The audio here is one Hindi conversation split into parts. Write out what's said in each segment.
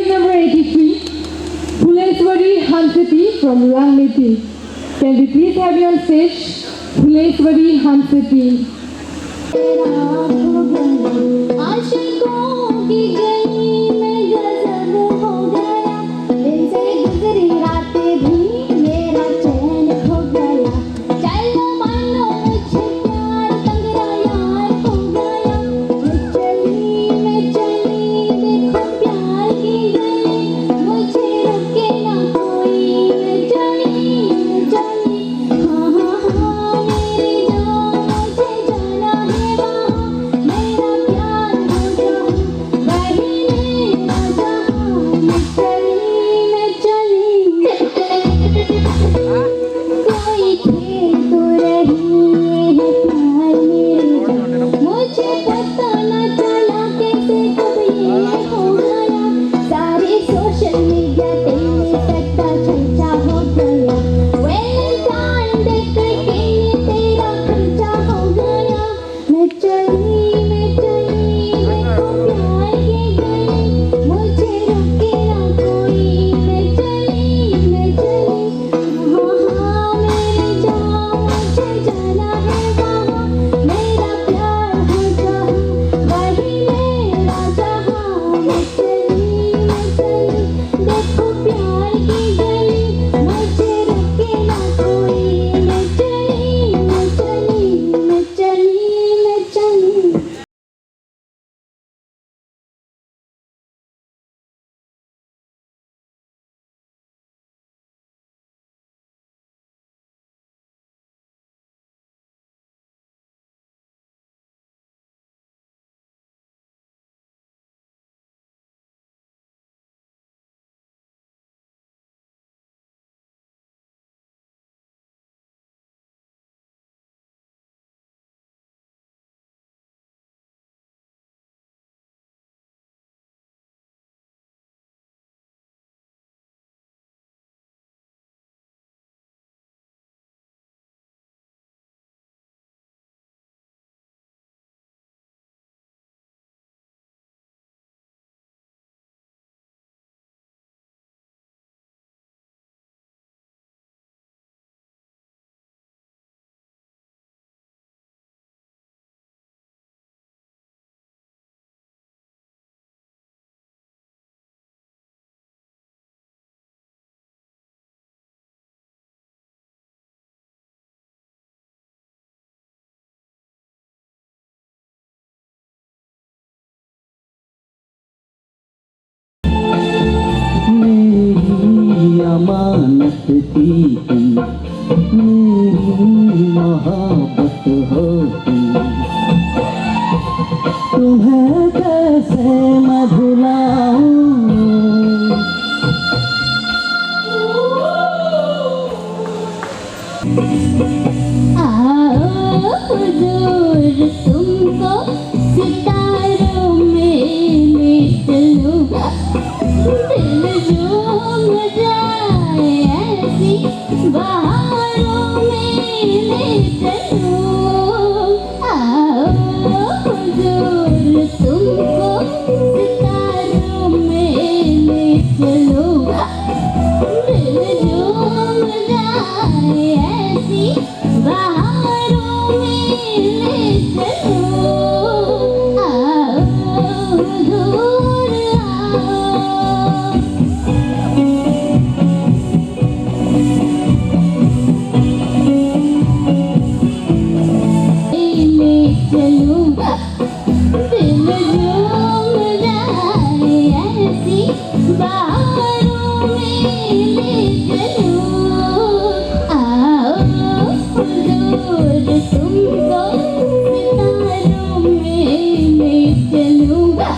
team number 83, Phuleswari Hanseti from Rangniti. Can we please have you on stage? Phuleswari Hanseti. आशिकों की गली में गजब हो गया, दिन से गुजरी रातें भी मेरा चैन खो गया। चलो मानो मुझे प्यार तंगरा यार हो गया। मैं चली देखो प्यार की गली, मुझे रोके ना कोई। मैं चली हाँ हाँ हाँ मेरी जान, मुझे जाना है वहाँ। मेरा प्यार हो जहाँ, वही मेरा जहाँ। मैं चली कोई खेल तो रही है प्यार मेरी जान। मुझे पता न चला कैसे कब ये हो गया। सारे सोशल मीडिया तेरे तक का चर्चा हो गया। वैलेंटाइन डे करके ये तेरा खर्चा हो गया। मैं चली देखो प्यार की गली, मुझे रोके ना कोई। मैं चली हाँ हाँ मेरी जान, मुझे जाना है वहाँ। मेरा प्यार हो जहाँ, वही मेरा जहाँ। मैं चली देखो प्यार की गली, मुझे रोके ना कोई। मैं चली मेरी अमानत थी तुम, मेरी मोहब्बत हो तुम। तुम्हें कैसे मैं भुलाऊं। आओ हुजूर तुमको सितारों में ले चलूं। दिल झूम जाए ऐसी बहारों में ले चलूं। आओ हुजूर तुमको सितारों में ले चलूं। दिल झूम जाए ऐसी बहारों में ले चलूं। आओ हुजूर आओ। ले चलूं। दिल झूम जाए ऐसी बहारों में ले चलूं। आओ हुजूर तुमको सितारों में ले चलूंगा।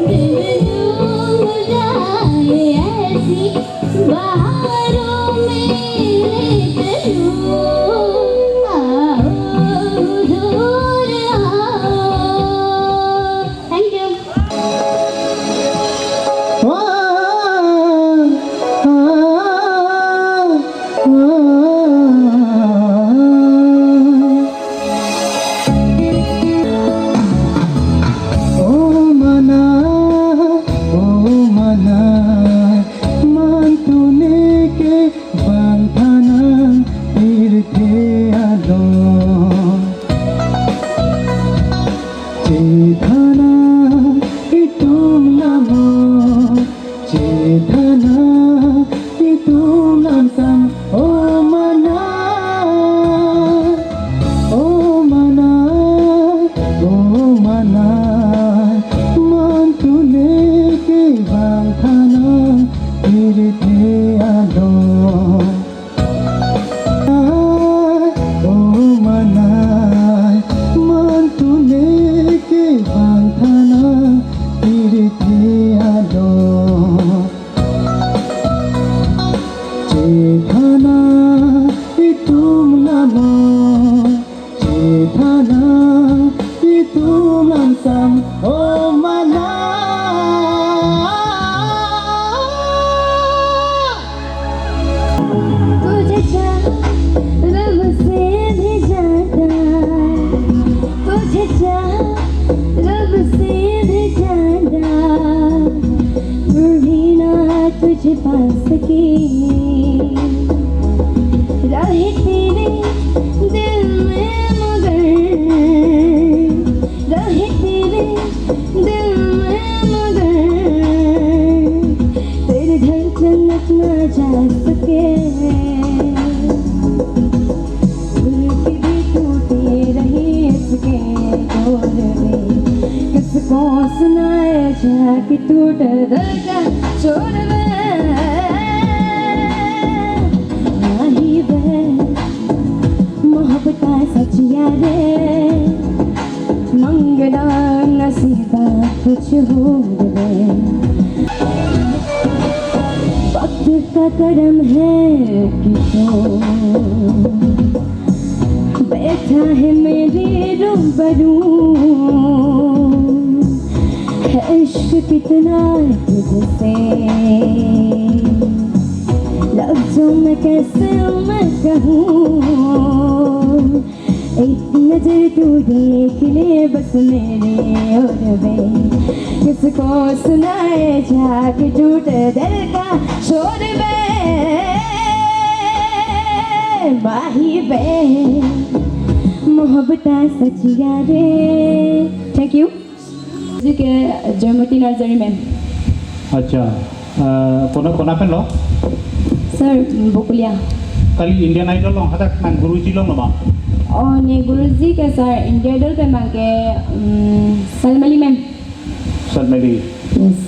दिल झूम जाए ऐसी बहारों में ले चलूं। आओ हुजूर आओ। Thank you. वाह पा सके रहे तेरे दिल में मगर रहे तेरे दिल में मगर तेरे धड़कन न जा सके दिल की भी टूटे रहे इसके दौर में किसको सुनाए जाके टूट दिल का छोड़ माही वे मोहब्बत सचिया रे मंगना नसीबा कुछ हो रे वक्त का करम है कि तो बैठा है मेरे रूबरू है इश्क कितना तुझसे लफ्ज़ों में कैसे मैं कहूँ एक नजर तू देख ले बस मेरे और वे किसको सुनाए जाके टूट दिल का शोर में माही बे मोहब्बत सचिया रे थैंक यू जी के जयमती नर्सरी मैम अच्छा कोना पेन लो सर बुकुलिया कल इंडियन आइडल लो हतक नang गुरुजी लो नमा और ने गुरुजी के सर इंडिया आइडल पे मांगे Salmali ma'am Salmali yes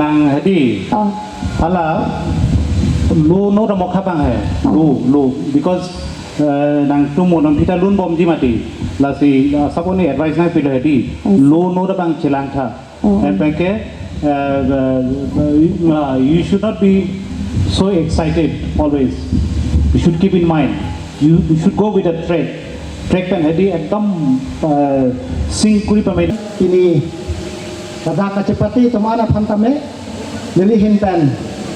nang hadi hala lu no da mokha bang hai lu because nang tu mo nang pita lun bom ji mati la si sabone advice na pilo hadi lu no da bang chilang tha and peke you should not be so excited always you should keep in mind you should go with a track pen hadi ekdam sing kuri pamai ini kada kacepati tumana phantame lili hinpen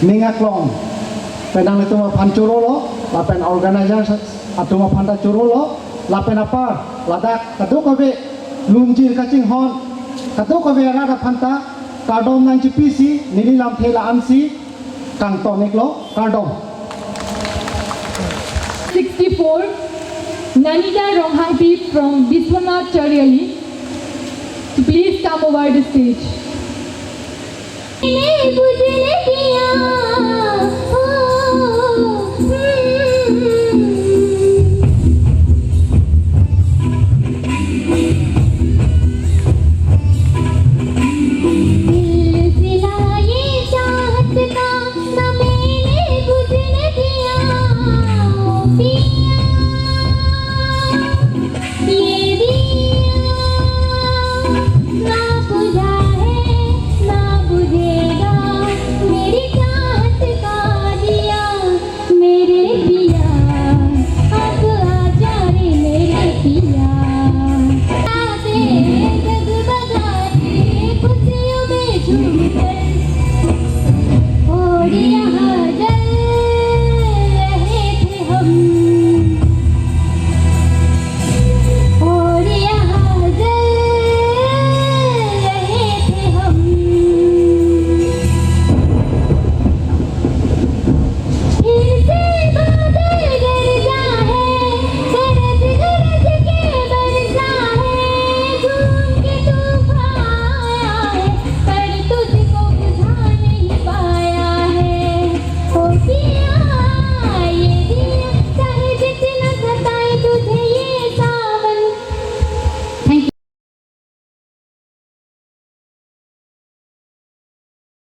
ningaklong penang itu pancuro lo lapen organizer atuma phanta churo lo lapen apa ladak kadu kabe lunjir kacing hon kadu kabe rada phanta kadom nang cpc nili lam thela ansi kang tonik lo kadom 64 Nanita Ronghangpi from Biswanath Chariali to please come over the stage. बुझने दिया दिल सिलाए चाहत का न मैंने बुझने दिया पिया ये दिया ना बुझा है ना बुझेगा मेरी चाहत का दिया मेरे पिया अब आजा रे मेरे पिया आते जगमगाते खुशियों में झूम